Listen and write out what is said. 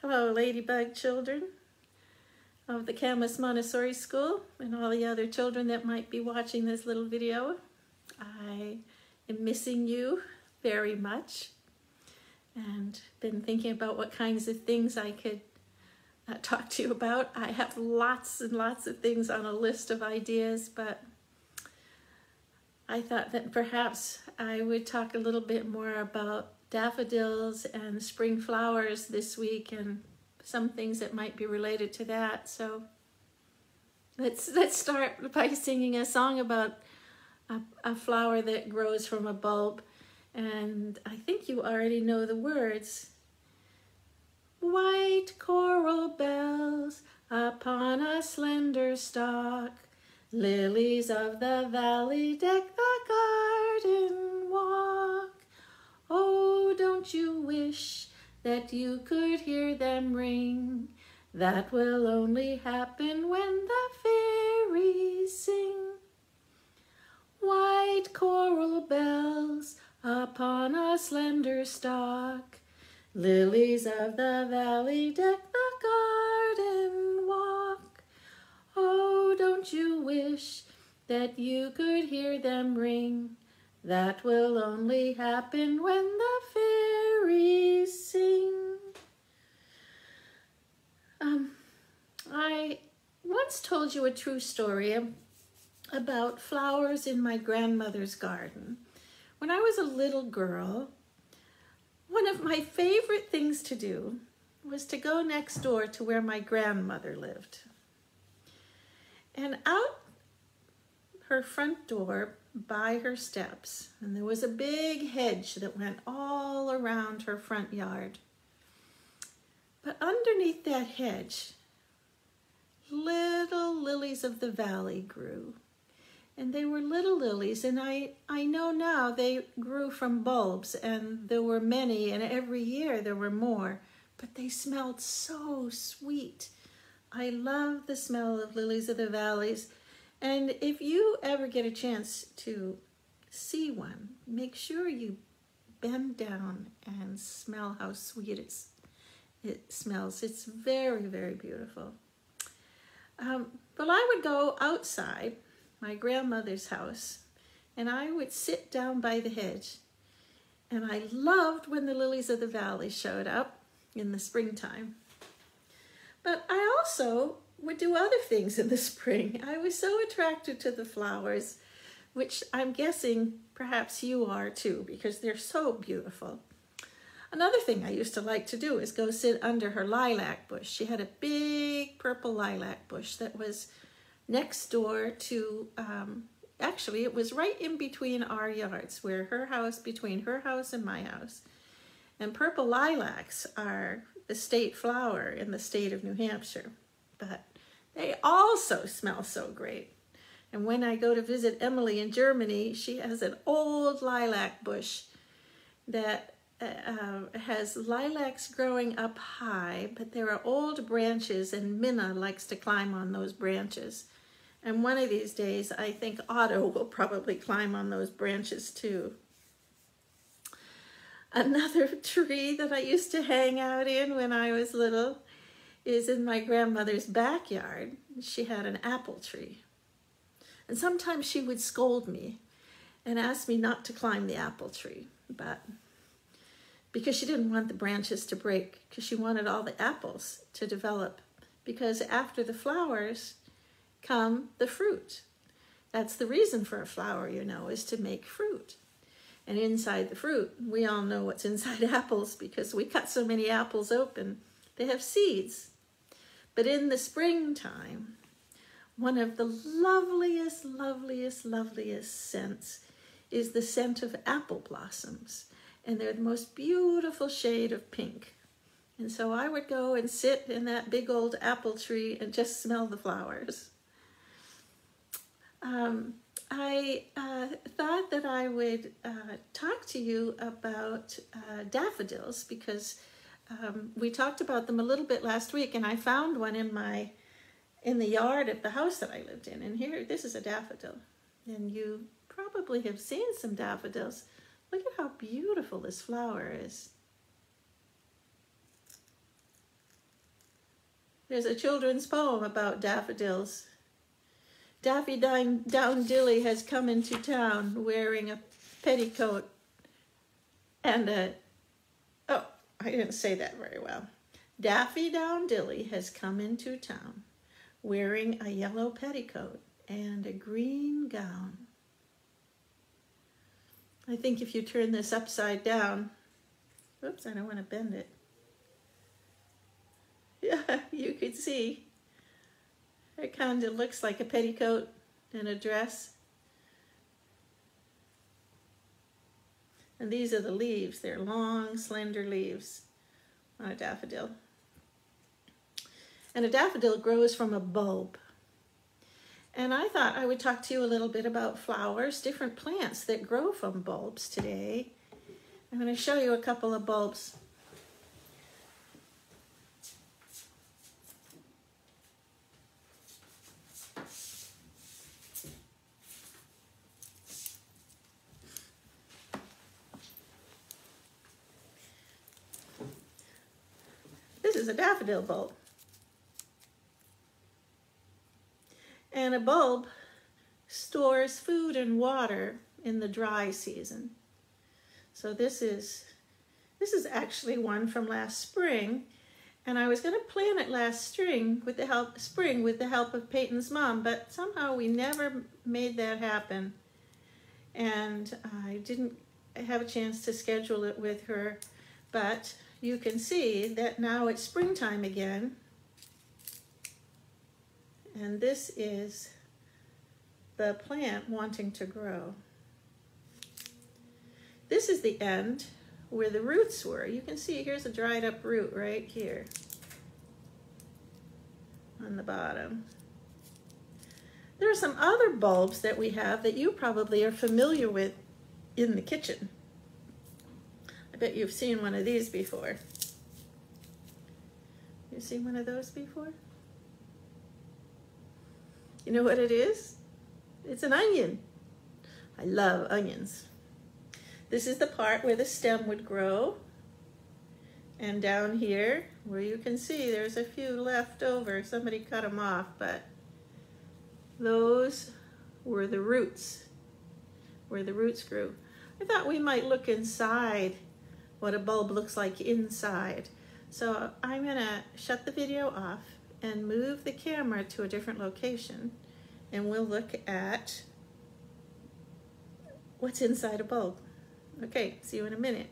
Hello, Ladybug children of the Camas Montessori School and all the other children that might be watching this little video. I am missing you very much and been thinking about what kinds of things I could talk to you about. I have lots and lots of things on a list of ideas, but I thought that perhaps I would talk a little bit more about daffodils and spring flowers this week and some things that might be related to that. So let's start by singing a song about a flower that grows from a bulb, and I think you already know the words. White coral bells upon a slender stalk, lilies of the valley deck the garden walk. Oh, don't you wish that you could hear them ring? That will only happen when the fairies sing. White coral bells upon a slender stalk, lilies of the valley deck the garden walk. Oh, don't you wish that you could hear them ring? That will only happen when the fairies sing. I once told you a true story about flowers in my grandmother's garden. When I was a little girl, one of my favorite things to do was to go next door to where my grandmother lived. And out her front door by her steps, and there was a big hedge that went all around her front yard. But underneath that hedge, little lilies of the valley grew. And they were little lilies, and I know now they grew from bulbs, and there were many, and every year there were more, but they smelled so sweet. I love the smell of lilies of the valleys, and if you ever get a chance to see one, make sure you bend down and smell how sweet it smells. It's very, very beautiful. But I would go outside my grandmother's house, and I would sit down by the hedge, and I loved when the lilies of the valley showed up in the springtime. But I also would do other things in the spring. I was so attracted to the flowers, which I'm guessing perhaps you are too, because they're so beautiful. Another thing I used to like to do is go sit under her lilac bush. She had a big purple lilac bush that was next door to, actually it was right in between our yards, where between her house and my house. And purple lilacs are the state flower in the state of New Hampshire, but they also smell so great. And when I go to visit Emily in Germany, she has an old lilac bush that has lilacs growing up high, but there are old branches, and Minna likes to climb on those branches. And one of these days, I think Otto will probably climb on those branches too. Another tree that I used to hang out in when I was little is in my grandmother's backyard. She had an apple tree. And sometimes she would scold me and ask me not to climb the apple tree, but because she didn't want the branches to break, because she wanted all the apples to develop, because after the flowers come the fruit. That's the reason for a flower, you know, is to make fruit. And inside the fruit, we all know what's inside apples because we cut so many apples open. They have seeds. But in the springtime, one of the loveliest, loveliest, loveliest scents is the scent of apple blossoms. And they're the most beautiful shade of pink. And so I would go and sit in that big old apple tree and just smell the flowers. I thought that I would talk to you about daffodils because we talked about them a little bit last week, and I found one in the yard at the house that I lived in. And here, this is a daffodil. And you probably have seen some daffodils. Look at how beautiful this flower is. There's a children's poem about daffodils. Daffy Downdilly has come into town wearing a petticoat and a... Oh, I didn't say that very well. Daffy Downdilly has come into town wearing a yellow petticoat and a green gown. I think if you turn this upside down, oops, I don't want to bend it. Yeah, you could see it kind of looks like a petticoat and a dress. And these are the leaves. They're long, slender leaves on a daffodil. And a daffodil grows from a bulb. And I thought I would talk to you a little bit about flowers, different plants that grow from bulbs today. I'm going to show you a couple of bulbs. This is a daffodil bulb. And a bulb stores food and water in the dry season. So this is actually one from last spring, and I was going to plant it last spring with the help of Peyton's mom, but somehow we never made that happen, and I didn't have a chance to schedule it with her. But you can see that now it's springtime again. And this is the plant wanting to grow. This is the end where the roots were. You can see here's a dried up root right here on the bottom. There are some other bulbs that we have that you probably are familiar with in the kitchen. I bet you've seen one of these before. You seen one of those before? You know what it is? It's an onion. I love onions. This is the part where the stem would grow. And down here, where you can see there's a few left over. Somebody cut them off, but those were the roots, where the roots grew. I thought we might look inside what a bulb looks like inside. So I'm gonna shut the video off and move the camera to a different location, and we'll look at what's inside a bulb. Okay, see you in a minute.